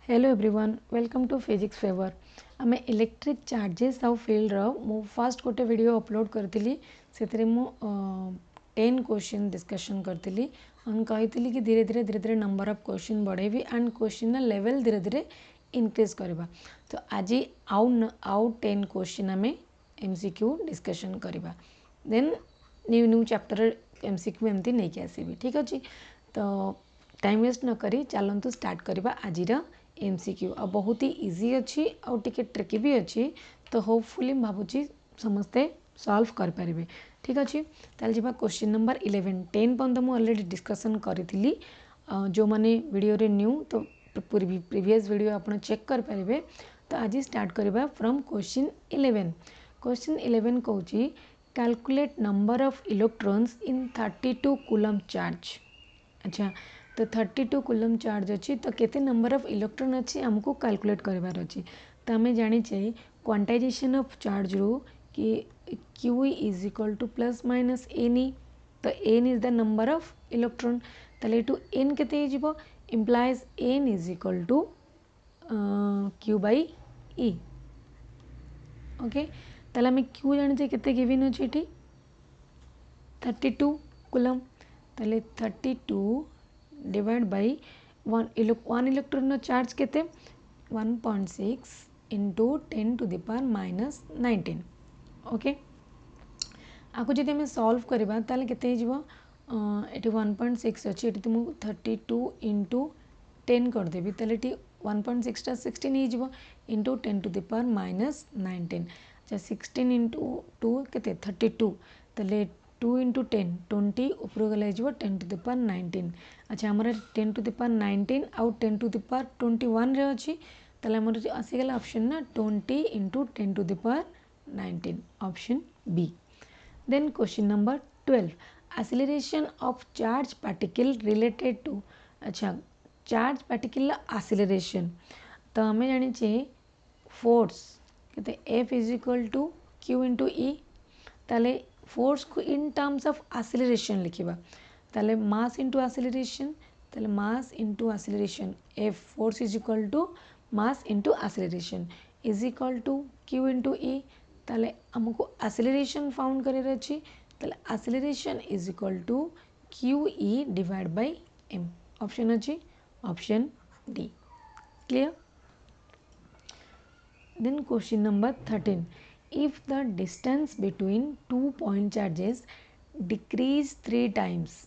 Hello everyone welcome to physics favour आम electric charges आउ field मु फर्स्ट गोटे वीडियो अपलोड करी से मु 10 क्वेश्चन डिस्कशन करी कही कि धीरे धीरे नंबर ऑफ क्वेश्चन बढ़ेबी एंड क्वेश्चन लेवल धीरे धीरे इनक्रीज करवा। तो आज आउ 10 क्वेश्चन आम एमसीक्यू डिस्कशन करवा देन न्यू न्यू चैप्टर एमसीक्यू एमती नहीं कि आसबि। ठीक अच्छे तो टाइम वेस्ट न करी चलतु स्टार्ट करवा आज एमसीक्यू आ बहुत ही इजी अच्छी आउ टिके ट्रिकी भी अच्छी। तो होपफुली भावुची समस्ते सॉल्व कर पारे। ठीक अच्छे ताल जा क्वेश्चन नंबर 11 10 पर्यंत मुझे अलरेडी डिस्कसन करी जो मैंने वीडियो रे न्यू तो प्रीवियस वीडियो आप चेक करेंगे। तो आज स्टार्ट करवा फ्रॉम क्वेश्चन 11। क्वेश्चन 11 कौच calculate number of electrons in 32 coulomb charge. अच्छा तो 32 कूलम चार्ज अच्छी तो केते नंबर ऑफ इलेक्ट्रॉन अच्छी आमको कैलकुलेट करवार अच्छी। तो आम जाचे क्वांटाइजेशन ऑफ चार्ज रू कि Q is equal to plus minus N E. तो N is the number of electron ताले टू एन केते हो implies N is equal to Q by E. Okay ताले आम क्यू जाने केते गिवन अच्छे ये 32 कूलम ताले 32 divide by one electron charge केते 1.6 into 10 to the power minus 19। Okay आपको जब आम सॉल्व करवा ताले केते ये 1.6 अच्छी ये मुझे 32 इंटू 10 करदेवी ताले 1.6 टा 16 हो into 10 to the power minus 19। अच्छा 16 इंटू 2 केते 32 ताले 2 इंटू 10 20 ऊपर गला 10 टू द पावर 19। अच्छा आमर 10 टू द पावर 19 आउ 10 टू द पावर 21 रे अच्छी ताले आमर आसीगला ऑप्शन ना 20 into 10 to the power 19 option B. Then question number 12 acceleration of charge particle related to. अच्छा चार्ज पार्टिकल एक्सीलरेशन तो आम जाने फोर्स कहते F is equal to Q into E ताले फोर्स को इन टर्म्स ऑफ एक्सीलरेशन लिखा ताले mass into acceleration ताले mass into acceleration F force is equal to mass into acceleration is equal to Q into E ताले हमको acceleration found करार अच्छी ताले acceleration is equal to Q E divide by M option अच्छी option D. Clear. Then question number 13 if the distance between 2 point charges decrease 3 times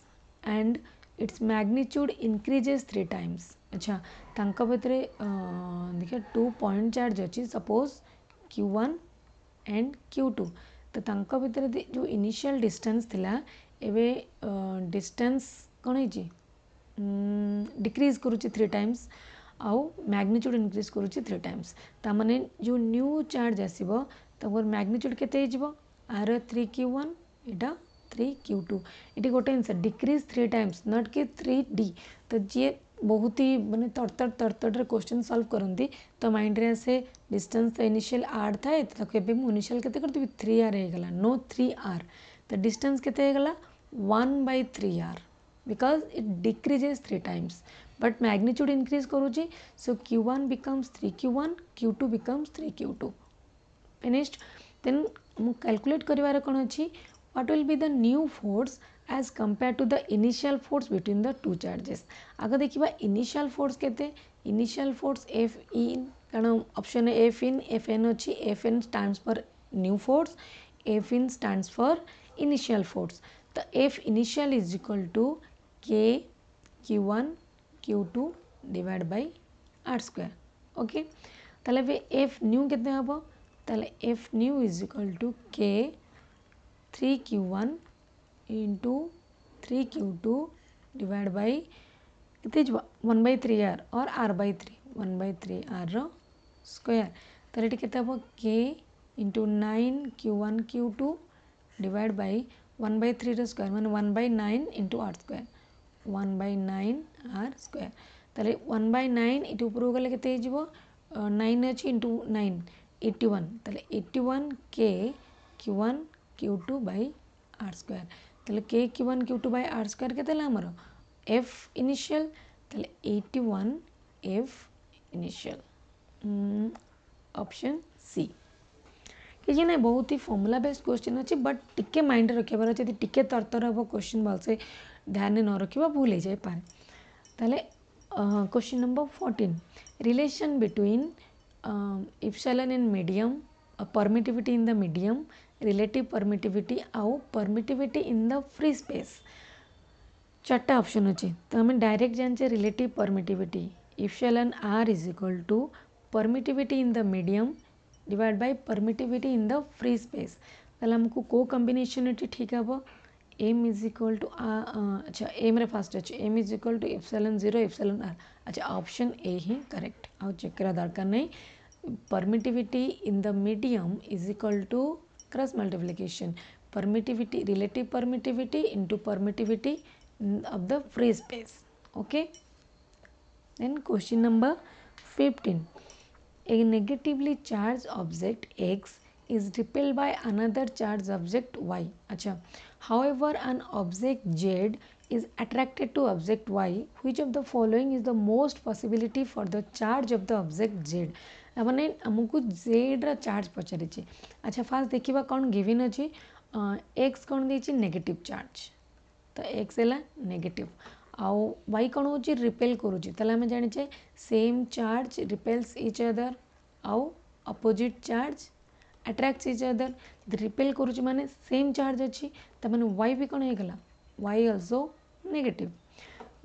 and its magnitude increases 3 times। अच्छा तांका भितरे देखिए 2 point charge अच्छी suppose Q1 and Q2 तो तांका भितरे जो इनिशियल डिस्टेंस थिला एवे डिस्टेंस कौन है डिक्रीज करुच्ची 3 टाइम्स आउ मैग्नीट्यूड इनक्रीज करुच्ची 3 टाइम्स तामाने जो न्यू चार्ज आसीबो तमर मैग्नीट्यूड केते हिजबो are 3Q1 Etah 3Q2 eighty गोटे आंसर डिक्रीज 3 टाइम्स नॉट कि 3D। तो जी बहुत ही माने तड़तड़ क्वेश्चन सॉल्व करती तो माइंड रे आसे डिस्टेंस तो इनिशियल r थाए तो केबे मु इनिशियल केते करदेबी 3r हेगला नो 3r तो डिस्टेंस केते हेगला 1/3r because it decreases 3 times but magnitude increase करूची so Q1 becomes 3Q1 Q2 becomes 3Q2 finished। then मु calculate करिवार कोन अछि what will be the new force as compared to the initial force between the two charges। आगे देखिबा initial force केते initial force F in कारण option F in Fn अछि Fn stands for new force F in stands for initial force। तो F initial is equal to K Q1 Q2 divide by r square. Okay ताले बे F new केते हबो ताले F new is equal to K 3Q1 into 3Q2 divide by केते जबो 1/3r और r/3 1/3r रो square ताले टी केते हबो K into 9Q1 Q2 divide by 1/3 रो स्क्वायर माने 1/9 into r square 1/9r square ताले 1/9 इट ऊपर गले केते हिजबो 9 अछि इंटू 9 81 ताले 81 K Q1 Q2 by r square ताले K Q1 Q2 by r square केते ला हमरो F इनिशियल ताले 81 F इनिशियल ऑप्शन सी कि ना बहुत ही फॉर्मूला बेस्ड क्वेश्चन अच्छे बट टिके माइंड रखार अच्छे टिके तरतर हम क्वेश्चन भलसे ध्यान न रखा भूल हो जाए ताले question number 14 relation between epsilon and medium permittivity in the medium relative permittivity आउ permittivity in the free space चार्टा ऑप्शन अच्छे तो हमें डायरेक्ट जाने relative permittivity epsilon R is equal to permittivity in the medium divide by permittivity in the free space ताले हमको को combination ठीक हम एम इज इक्वल टू अच्छा एम रे फास्ट अच्छे M is equal to epsilon 0 epsilon r अच्छा ऑप्शन ए ही करेक्ट आउ चेक करा दरकार नहीं permittivity in the medium is equal to cross multiplication permittivity relative permittivity into permittivity of the free space. Okay, then question number 15 a negatively charged object x is repelled by another charged object y. अच्छा however an object z is attracted to object y which of the following is the most possibility for the charge of the object z मैंने आमको z रा charge पचारि अच्छा fast देखा कौन given अच्छी x कौन दे नेगेटिव चार्ज तो एक्स है नेगेटिव आउ वाई कौन हो रिपेल करुच्ची आम जाने same charge repels each other आउ opposite charge attracts each other repel करुच्ची माने सेम चार्ज अच्छी तमाने वाई भी कौन होगा Y also negative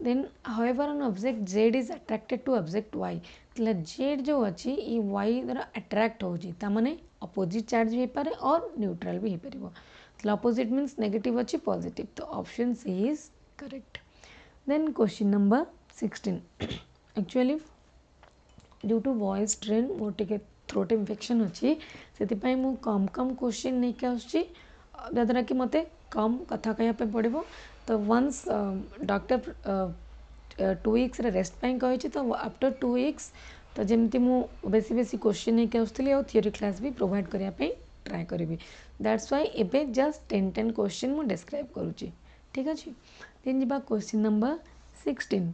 then however an object Z is attracted to object Y तो जेड जो अच्छी ये वाई द्वारा अट्रैक्ट होने अपोजिट चार्ज भी हो पारे और न्यूट्रल भी हो पार opposite means negative अच्छी positive तो option C is correct. Then question number 16 actually due to voice strain मोर टिके throat infection अच्छी से मु कम कम क्वेश्चन नहीं क्या उसची जद्वारा कि मते कम कथा कहया पे पड़िबो तो वंस डॉक्टर 2 weeks रे रेस्ट पाई कहिछि तो आफ्टर 2 weeks तो जेमती मु बेसी बेसी क्वेश्चन नहीं क्या उसतली और थियोरी क्लास भी प्रोवाइड करिया पे ट्राए करी दैट्स वाई एबे जस्ट 10 क्वेश्चन मु डिस्क्राइब करुच्ची ठीक अच्छे देन जी क्वेश्चन नंबर 16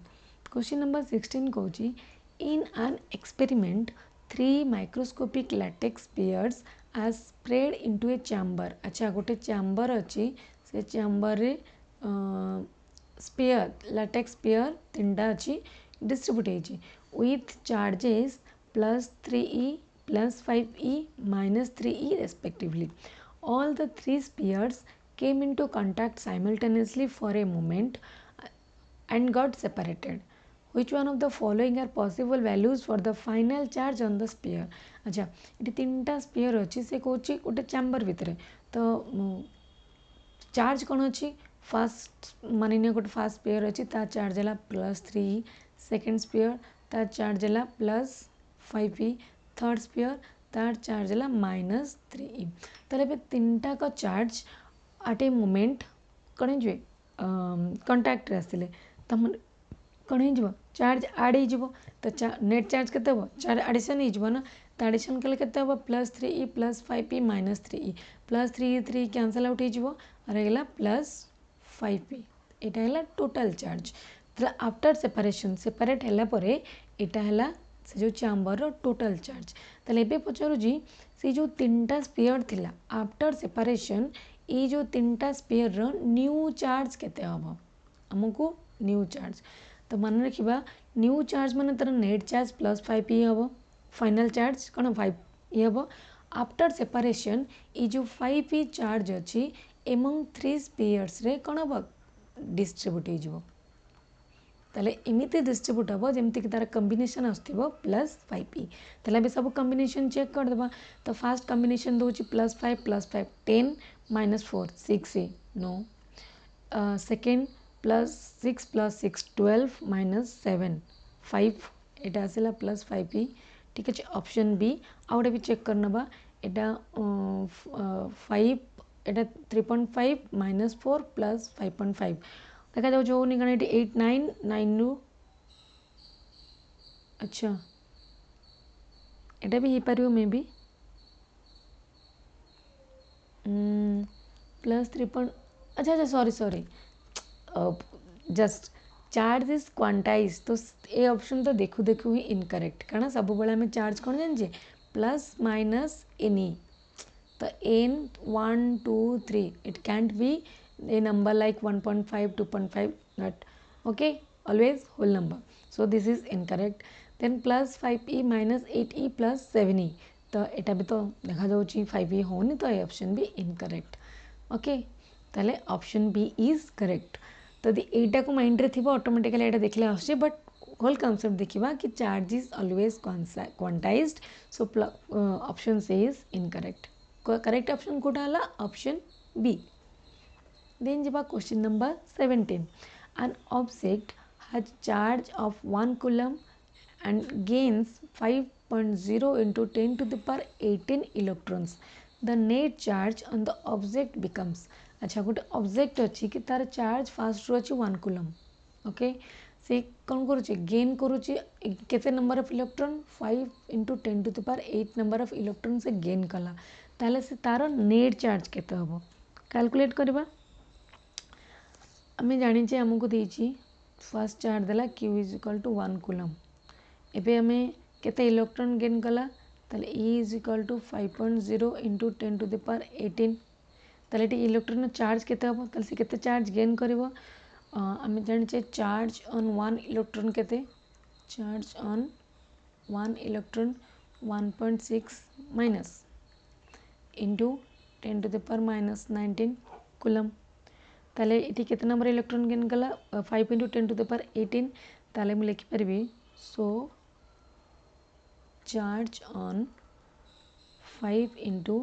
क्वेश्चन नंबर 16 कहूँ in an experiment 3 microscopic latex spheres are spread into a chamber अच्छा गोटे चैम्बर अच्छी से चैम्बर रे स्पीयर लैटेक्स स्पीयर 3टा अच्छी डिस्ट्रीब्यूट होती with charges +3e +5e -3e respectively. All the 3 spheres came into contact simultaneously for a moment and got separated. Which one of the following are possible values for the final charge on the sphere? अच्छा ये 3टा spear अच्छी से कौच गोटे chamber भितर तो charge कौन अच्छी fast मानिनिया गोटे फास्ट स्पीयर अच्छी ता चार्ज है +3e सेकेंड स्पीयर ता चार्ज है +5e थर्ड स्पीयर तार चार्ज है -3e ताले बे 3टा का चार्ज एट ए मोमेंट कौन हो कंटाक्ट आसिले तम कौन हो चार्ज आड हो तो नेट चार्ज के चार्ज एडिशन हो ना तो एडिशन कले के +3e +5e -3e +3e 3 cancel out हो रहीगला +5e यहाँ है टोटल चार्ज तो आफ्टर सेपरेशन सेपरेट है यहाँ से जो चैम्बर टोटल चार्ज ताले एबे पचारुजी से जो 3टा स्पीयर थिला आफ्टर सेपरेशन ये जो 3टा स्पीयर न्यू चार्ज केते हम आमको न्यू चार्ज तो मन रखा न्यू चार्ज मान तर नेट चार्ज +5e हम फाइनल चार्ज कौन 5e हम आफ्टर सेपरेशन ये जो 5e चार्ज अच्छी एमंग 3 स्पीयर्स रे कौन हम डिस्ट्रीब्यूट हो ताले एमती डिस्ट्रीब्यूट हम जमीक तार कम्बिनेसन आसो +5e ताले सब कम्बिनेसन चेक करदे तो फास्ट कम्बिनेसन दूसरी +5 +5 10 -4 6e नो सेकेंड +6 +6 12 -7 5 यहाँ आसला +5e ठीक अच्छे ऑप्शन बी आउ गोटे भी चेक करना यहाँ 5 यहाँ 3.5 -4 +5.5 देखा जाऊ जो निकल 8 9 9 रू अच्छा यहाँ भी हो पार मे बी +3 अच्छा अच्छा sorry sorry just charge is quantize तो ए ऑप्शन तो देखू देखू ही इनकरेक्ट कारण सब बेले आम चार्ज कौन जाने प्लस माइनस एनी तो n 1 2 3 it can't be a number like 1.5 2.5 not okay always whole number so this is incorrect then plus 5e minus 8e plus 7e तो एटा भी तो देखा जाउची 5e होनी तो ये ऑप्शन भी इनकरेक्ट ओके ताले ऑप्शन बी इज करेक्ट तो एटा को माइंड रे थिबो ऑटोमेटिकली एटा देखले आछे बट होल कांसेप्ट देखिबा कि charge is always quantised so option C is incorrect correct option कोटा हला option B then jaba question number 17 an object has charge of 1 coulomb and gains 5.0 into 10 to the power 18 electrons the net charge on the object becomes अच्छा गोटे object अच्छी कि तार charge fast रू अच्छी 1 coulomb okay से कौन करुचे गेन करुचे केते number of electron 5 into 10 to the power 8 number of electron से गेन कला ताले से तार नेट चार्ज केते हबो कैलकुलेट करबा आम जाचे आमको देती फर्स्ट चार्ज देला Q is equal to 1 coulomb एबे आम केते इलेक्ट्रॉन गेन कला ताले e is equal to 5.0 into 10 to the power 18 ताले टी इलेक्ट्रॉन चार्ज केते हबो ताले से केते चार्ज गेन करबो आम जाचे चार्ज ऑन 1 इलेक्ट्रॉन केते charge on 1 electron 1.6 minus into 10 to the power minus 19 coulomb ताले इटी केते नंबर इलेक्ट्रॉन गेन कला 5 into 10 to the power 18 ताले मु लिखि परबी so charge on 5 into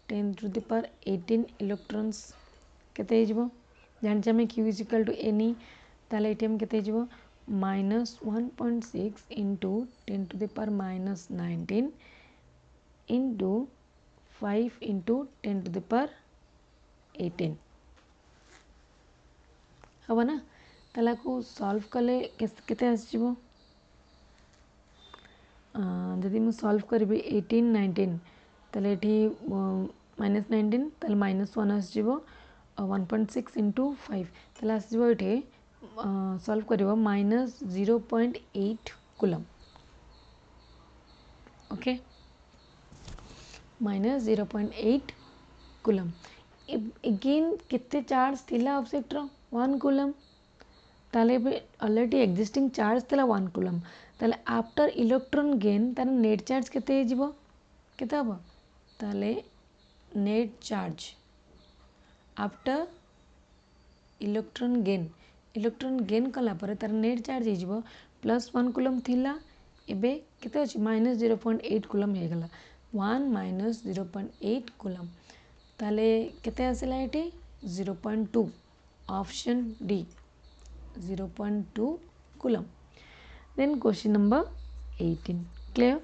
10 to the power 18 electrons केते हिजबो जान जमे q is equal to ne ताले इटी हम केते हिजबो minus 1.6 into 10 to the power minus 19 into 5 into 10 to the power 18 हम ना ताला को सॉल्व कले केते आसीबो जदि मु सॉल्व करबी 18 19 ताले एठी -19 ताले -1 आसीबो 1.6 into 5 ताले आसीबो एठी सॉल्व करबो -0.8 coulomb ओके -0.8 coulomb अगेन केते चार्ज थिला ऑब्जेक्ट रो 1 coulomb ताले बे ऑलरेडी एग्जिस्टिंग चार्ज थिला 1 coulomb ताले आफ्टर इलेक्ट्रॉन गेन तार नेट चार्ज केते हिजबो केते हबो ताले net charge after electron gain कला पर तार नेट चार्ज हिजबो +1 coulomb थिला एबे केते अछि -0.8 coulomb हे गला 1 minus 0.8 coulomb ताले केते आसिला एटी 0.2 option D 0.2 coulomb then question number 18 clear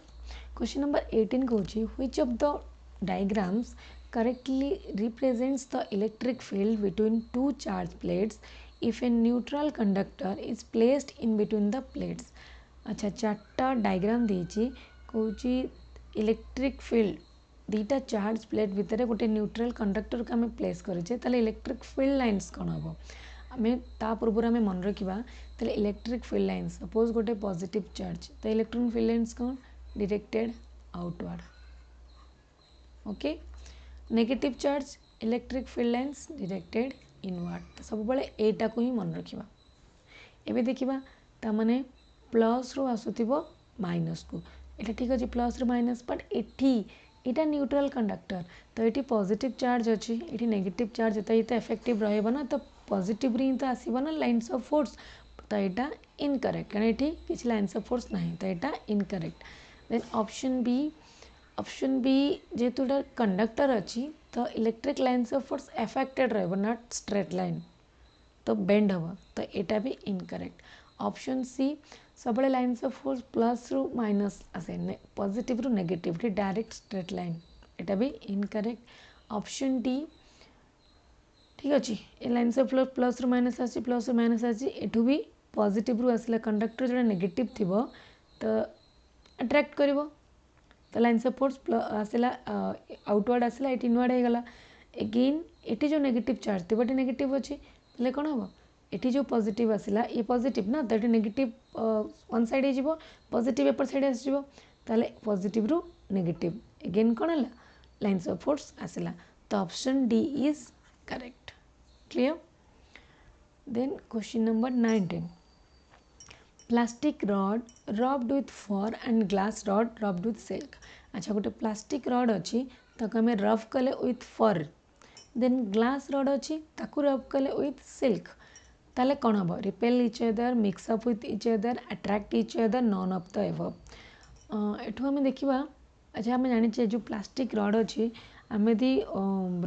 question number 18 कहूची which of the diagrams correctly represents the electric field between two charge plates if a neutral conductor is placed in between the plates अच्छा चार्टा diagram देची कहूची electric field दीटा charge plate भितर गोटे neutral conductor को आम place करेचे ताले इलेक्ट्रिक फील्ड लाइन्स कौन हम आम ता पूर्व आम मन रखा ताले इलेक्ट्रिक फील्ड लाइन्स सपोज गोटे पॉजिटिव चार्ज तो इलेक्ट्रिक फील्ड लाइन्स कौन directed outward okay negative charge electric field lines directed inward तो सब बेले एटा को ही मन रखा एबे देखिबा ता माने प्लस रु आसुथिबो माइनस को एटा ठीक अछि प्लस रु माइनस बट एठी एटा न्यूट्रल कंडक्टर तो एटी पॉजिटिव चार्ज अछि एटी नेगेटिव चार्ज तो ये इफेक्टिव रहबो ना तो पॉजिटिव री तो आसीबो ना लाइन्स ऑफ फोर्स तो एटा इनकरेक्ट कारण एठी किछ लाइन्स ऑफ फोर्स नाही तो एटा इनकरेक्ट देन ऑप्शन बी जेतु कंडक्टर अछि तो electric lines of force affected रहबो नॉट स्ट्रेट लाइन तो बेंड हबो तो एटा भी इनकरेक्ट ऑप्शन सी सब लाइन्स ऑफ फोर्स प्लस रु माइनस आसे पॉजिटिव रु नेगेटिव डायरेक्ट स्ट्रेट लाइन एटा भी इनकरेक्ट ऑप्शन डी ठीक अच्छे A lines of force plus रु माइनस आसी एठू भी पॉजिटिव रु आसला कंडक्टर जो नेगेटिव थिबो तो अट्रैक्ट करिवो तो लाइन्स ऑफ फोर्स आसला आउटवर्ड आसला एटी इनवर्ड हो गला अगेन एटी जो नेगेटिव चार्ज थी नेगेटिव अच्छी तेल कौन हम एटी जो पॉजिटिव आसला ये पॉजिटिव ना, तो ये नेगेटिव वन साइड हो, पॉजिटिव एपर साइड आसो, ताले पॉजिटिव रु नेगेटिव अगेन कौन है लाइन्स ऑफ फोर्स आसला, तो option D is correct. Clear. Then question number 19, plastic rod rubbed with fur and glass rod rubbed with silk. अच्छा गोटे प्लास्टिक रॉड अच्छी ताको आम रब कले with fur, then glass rod अच्छी ताको रब कले विथ सिल्क, ताले कौन हम repel each other, mix up with each other, attract each other, none of the above. एठू आम देखा। अच्छा आम जाने जो प्लास्टिक रॉड अच्छी आम यदि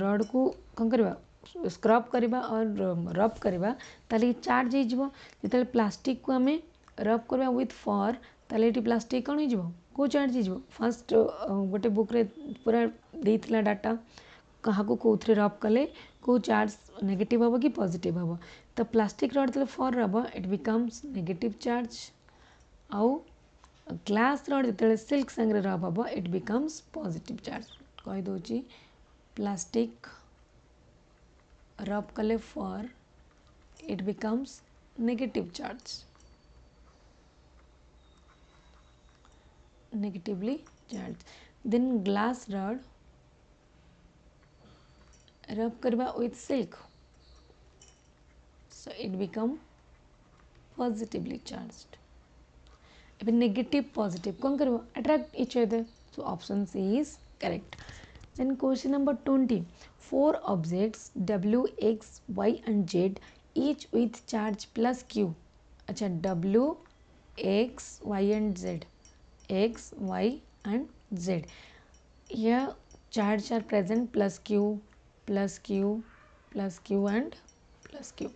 रॉड को कौन करवा स्क्रब करवा और रब करवा ताले चार्ज हो, जो प्लास्टिक को आम रब करवा विथ फर ताले ये प्लास्टिक कौन हो को चार्ज हो। फास्ट गोटे बुक रे पूरा देइथिला डाटा क्या कौ रब कले को चार्ज नेगेटिव हम कि पॉजिटिव हम, तो प्लास्टिक रॉड जो fur rub it becomes negative charge, आउ ग्लास रॉड जो सिल्क संगे रब हम इट बिकम्स पॉजिटिव चार्ज। कहीदे प्लास्टिक रब कले fur it becomes negative charge, negatively charged. Then glass rod rub करवा with silk, so it become positively charged. अब negative positive कौन करवा attract each other, so option C is correct. Then question number 20, 4 objects W, X, Y and Z each with charge plus Q. अच्छा W, X, Y and Z, X, Y and Z. Here charge are present plus Q, plus Q, plus Q and plus Q.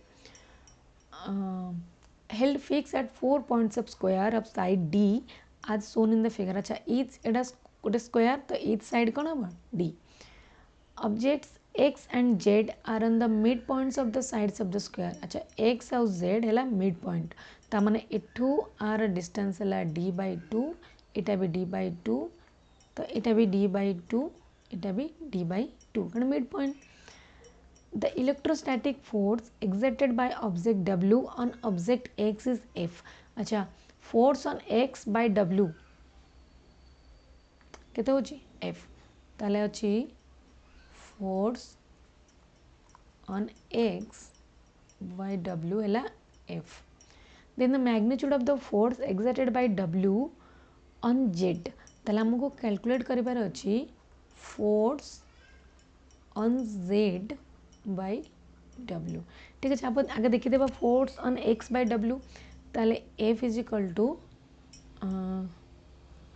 Held fixed at 4 points of square of side D as shown in the figure. अच्छा each एटा गोटे square तो each side कौन हम D. Objects X and Z are on the mid points of the sides of the square. अच्छा X और Z है mid point, ता माने इठू आर डिस्टेंस है D by 2, इटा भी D by 2, तो इटा भी D by 2, इटा भी D by 2 कारण mid point. The electrostatic force exerted by object W on object X is F। अच्छा force on X by W केते होची F, ताले अछि force on X by W है F। Then the magnitude of the force exerted by W on Z, ताले हमको calculate करिबार अछि force on Z by W। ठीक है आप आगे देखी देबा force on X by W, ताले F इज इक्वल टू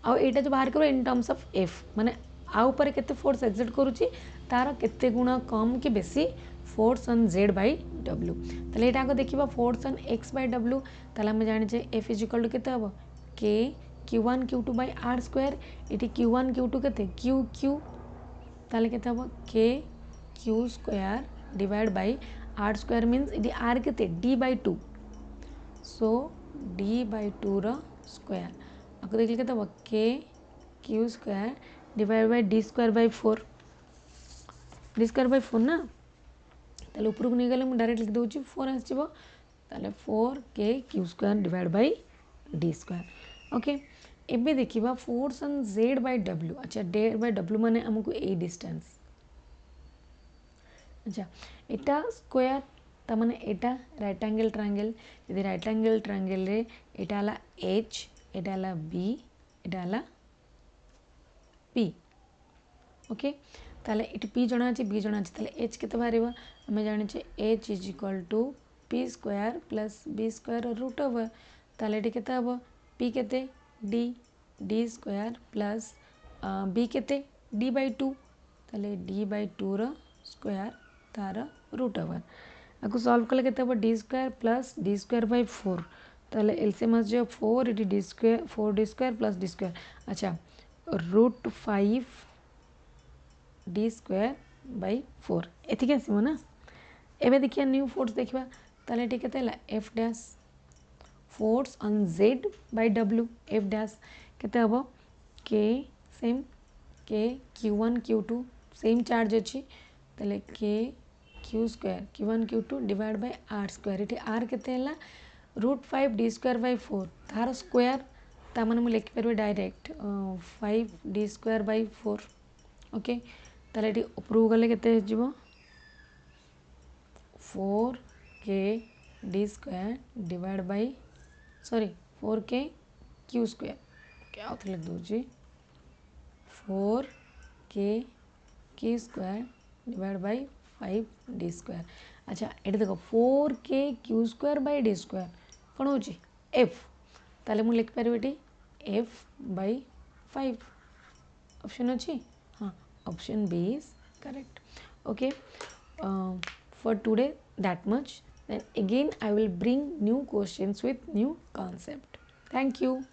आ एटा जो बाहर करो इन टर्म्स ऑफ F माने आ ऊपर केते फोर्स एक्सर्ट करूची तार केते गुणा कम कि बेसी force on Z by W। ताले एटा आगे देखिबा force on X by W, ताले हम जानि जे F इज इक्वल टू केते हबो K Q1 Q2 by R square, इटी Q1 Q2 केते Q ताले केते हबो K Q square divide by R square means इटी R केते D by 2, so D by 2 रो स्क्वायर आको देखले केते हबो K Q square divide bye D square by 4, D square by 4 ना, ताले ऊपर को नहीं गले मु डायरेक्ट लिख दोची 4 आसीबो, ताले 4K Q square divide bye D square. Okay एबे देखिबा force on Z by W। अच्छा Z by W माने हमको ए डिस्टेंस, अच्छा एटा स्क्वायर ता माने एटा राइट एंगल ट्रायंगल, यदि राइट एंगल ट्रायंगल रे एटा हला H, एटा हला B, एटा हला P। ओके ताले इट P जणा अछि B जणा अछि, ताले H केते बाहरिबा हमें जानि छे H is equal to P square plus B square root over, ताले एटी केते हबो P केते D स्क्वायर प्लस B केते D by 2, ताले D by 2 रो स्क्वायर तार रूट ओवर आपको सॉल्व कले केते हबो D square plus D square by 4, ताले एलसीएम आ जो 4 इटी D square 4D square plus D square. अच्छा रूट 5 D स्क्वायर by 4 एथिके आसीबो ना। एबे देखिया न्यू फोर्स देखिबा, ताले एटी केते हला F dash force on Z by W F dash केते हबो K same K Q1 Q2 same charge अच्छी, ताले K Q square Q1 Q2 divide by r square ये आर केते हला √5 d स्क्वायर बाय 4 तार स्क्वायर ता माने मु लिखि परबे direct 5 d square by 4 okay ताले एटी ऊपर गले केते जिवो 4k d square divide bye sorry 4k q square okay आउ लिख दूची 4k q square divide bye 5d square अच्छा ये देखो 4k q square by d square कौन हो f ताले मु लिख पारि एटी f बाय 5 ऑप्शन अच्छी हाँ option B is correct okay for today that much then again I will bring new questions with new concept. Thank you.